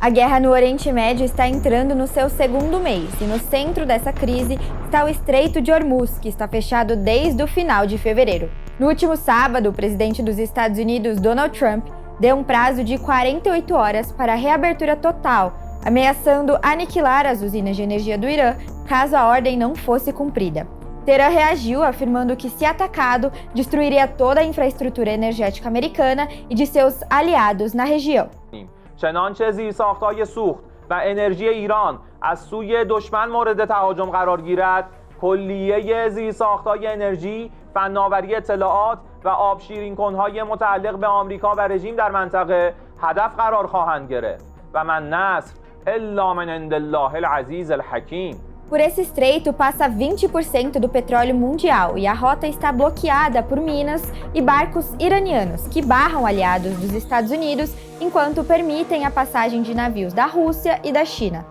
A guerra no Oriente Médio está entrando no seu segundo mês e no centro dessa crise está o Estreito de Hormuz, que está fechado desde o final de fevereiro. No último sábado, o presidente dos Estados Unidos, Donald Trump, deu um prazo de 48 horas para a reabertura total, ameaçando aniquilar as usinas de energia do Irã caso a ordem não fosse cumprida. Teherã reagiu afirmando que, se atacado, destruiria toda a infraestrutura energética americana e de seus aliados na região. چنانچه زیرساخت‌های سوخت و انرژی ایران از سوی دشمن مورد تهاجم قرار گیرد، کلیه زیرساخت‌های انرژی، فناوری اطلاعات و آبشیرین‌کن‌های متعلق به آمریکا و رژیم در منطقه هدف قرار خواهند گرفت و من نصر الا من عند الله العزیز الحکیم. Por esse estreito passa 20% do petróleo mundial e a rota está bloqueada por minas e barcos iranianos que barram aliados dos Estados Unidos enquanto permitem a passagem de navios da Rússia e da China.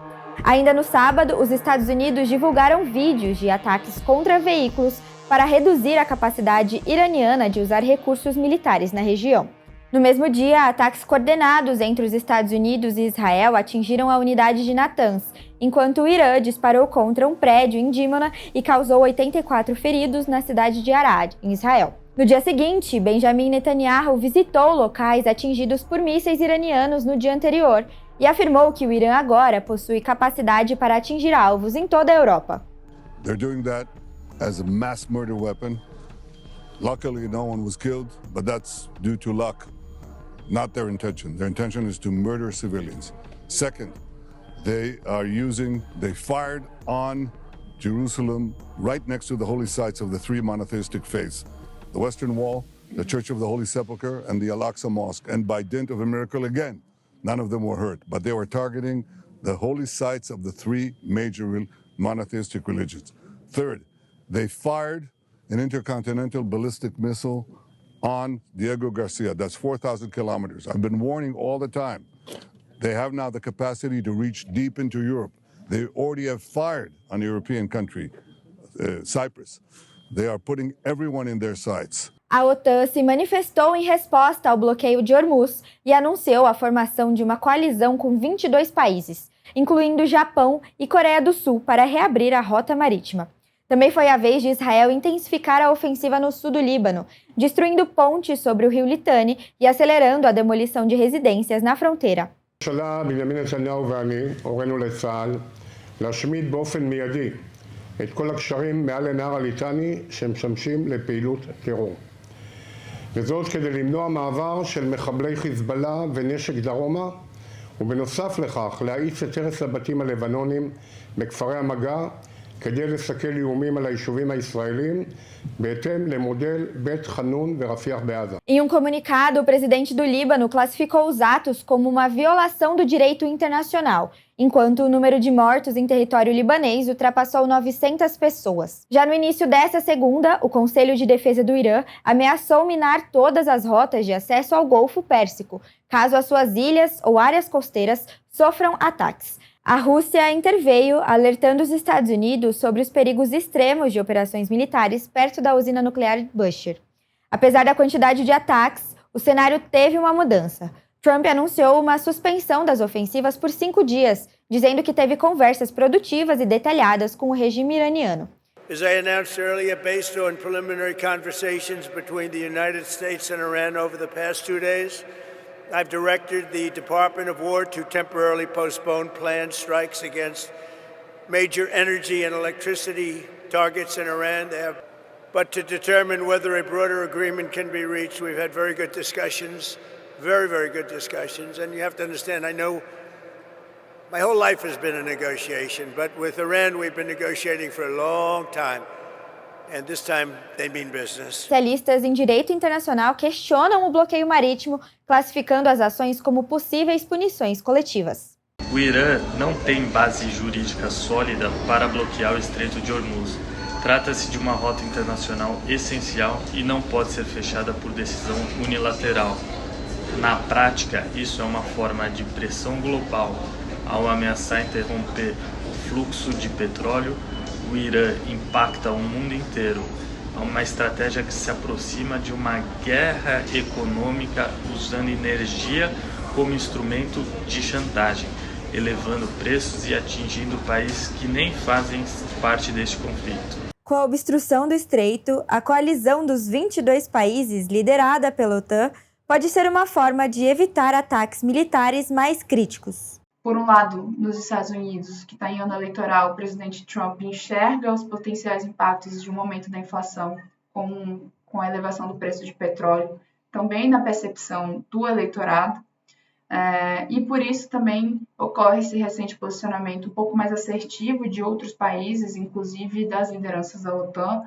Ainda no sábado, os Estados Unidos divulgaram vídeos de ataques contra veículos para reduzir a capacidade iraniana de usar recursos militares na região. No mesmo dia, ataques coordenados entre os Estados Unidos e Israel atingiram a unidade de Natanz, enquanto o Irã disparou contra um prédio em Dimona e causou 84 feridos na cidade de Arad, em Israel. No dia seguinte, Benjamin Netanyahu visitou locais atingidos por mísseis iranianos no dia anterior e afirmou que o Irã agora possui capacidade para atingir alvos em toda a Europa. They're doing that as a mass murder weapon. Luckily, no one was killed, but that's due to luck. Not their intention. Their intention is to murder civilians. Second, they fired on Jerusalem right next to the holy sites of the three monotheistic faiths, the Western Wall, the Church of the Holy Sepulchre, and the Al-Aqsa Mosque. And by dint of a miracle again, none of them were hurt, but they were targeting the holy sites of the three major monotheistic religions. Third, they fired an intercontinental ballistic missile on Diego Garcia. That's 4,000 kilometers. I've been warning all the time. They have now the capacity to reach deep into Europe. They already have fired on a European country, Cyprus. They are putting everyone in their sights. A OTAN se manifestou em resposta ao bloqueio de Hormuz e anunciou a formação de uma coalizão com 22 países, incluindo Japão e Coreia do Sul, para reabrir a rota marítima. Também foi a vez de Israel intensificar a ofensiva no sul do Líbano, destruindo pontes sobre o rio Litani e acelerando a demolição de residências na fronteira. הממשלה בנימין נתניהו ואני הורינו לצה"ל להשמיד באופן מיידי את כל הקשרים מעל לנהר הליטני שמשמשים לפעילות טרור. וזאת כדי למנוע מעבר של מחבלי חיזבאללה ונשק דרומה, ובנוסף לכך להאיץ את הרס הבתים הלבנונים בכפרי המגע כדי לסכל איומים על היישובים הישראלים בהתאם למודל בית חנון ורפיח בעזה. Em um comunicado, o presidente do Líbano classificou os atos como uma violação do direito internacional, enquanto o número de mortos em território libanês ultrapassou 900 pessoas. Já no início dessa segunda, o Conselho de Defesa do Irã ameaçou minar todas as rotas de acesso ao Golfo Pérsico, caso as suas ilhas ou áreas costeiras sofram ataques. A Rússia interveio, alertando os Estados Unidos sobre os perigos extremos de operações militares perto da usina nuclear Bushehr. Apesar da quantidade de ataques, o cenário teve uma mudança. Trump anunciou uma suspensão das ofensivas por 5 dias, dizendo que teve conversas produtivas e detalhadas com o regime iraniano. As I announced earlier, based on preliminary conversations between the United States and Iran over the past 2 days, I've directed the Department of War to temporarily postpone planned strikes against major energy and electricity targets in Iran. But to determine whether a broader agreement can be reached, we've had very good discussions, very, very good discussions. And you have to understand, I know my whole life has been a negotiation, but with Iran, we've been negotiating for a long time. And this time they mean business. Especialistas em direito internacional questionam o bloqueio marítimo, classificando as ações como possíveis punições coletivas. O Irã não tem base jurídica sólida para bloquear o Estreito de Hormuz. Trata-se de uma rota internacional essencial e não pode ser fechada por decisão unilateral. Na prática, isso é uma forma de pressão global. Ao ameaçar interromper o fluxo de petróleo, o Irã impacta o mundo inteiro. É uma estratégia que se aproxima de uma guerra econômica usando energia como instrumento de chantagem, elevando preços e atingindo países que nem fazem parte deste conflito. Com a obstrução do estreito, a coalizão dos 22 países, liderada pela OTAN, pode ser uma forma de evitar ataques militares mais críticos. Por um lado, nos Estados Unidos, que está em ano eleitoral, o presidente Trump enxerga os potenciais impactos de um aumento da inflação com a elevação do preço de petróleo, também na percepção do eleitorado, e por isso também ocorre esse recente posicionamento um pouco mais assertivo de outros países, inclusive das lideranças da OTAN,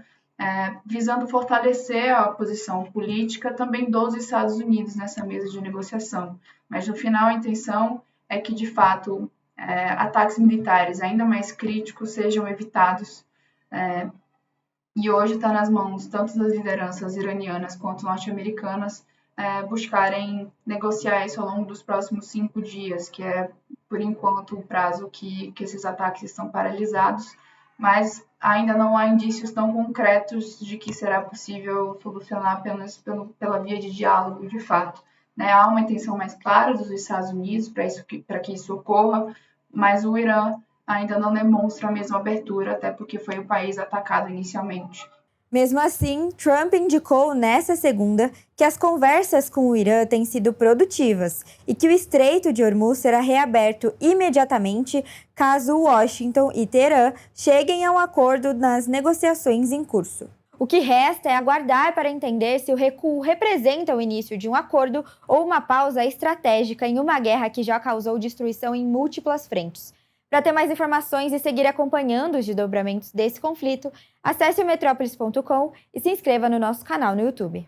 visando fortalecer a posição política também dos Estados Unidos nessa mesa de negociação. Mas, no final, a intenção é que, de fato, ataques militares ainda mais críticos sejam evitados. E hoje está nas mãos tanto das lideranças iranianas quanto norte-americanas buscarem negociar isso ao longo dos próximos 5 dias, que é, por enquanto, o prazo que esses ataques estão paralisados, mas ainda não há indícios tão concretos de que será possível solucionar apenas pela via de diálogo, de fato. Há uma intenção mais clara dos Estados Unidos para que isso ocorra, mas o Irã ainda não demonstra a mesma abertura, até porque foi o país atacado inicialmente. Mesmo assim, Trump indicou nesta segunda que as conversas com o Irã têm sido produtivas e que o Estreito de Hormuz será reaberto imediatamente caso Washington e Teherã cheguem a um acordo nas negociações em curso. O que resta é aguardar para entender se o recuo representa o início de um acordo ou uma pausa estratégica em uma guerra que já causou destruição em múltiplas frentes. Para ter mais informações e seguir acompanhando os desdobramentos desse conflito, acesse o metrópolis.com e se inscreva no nosso canal no YouTube.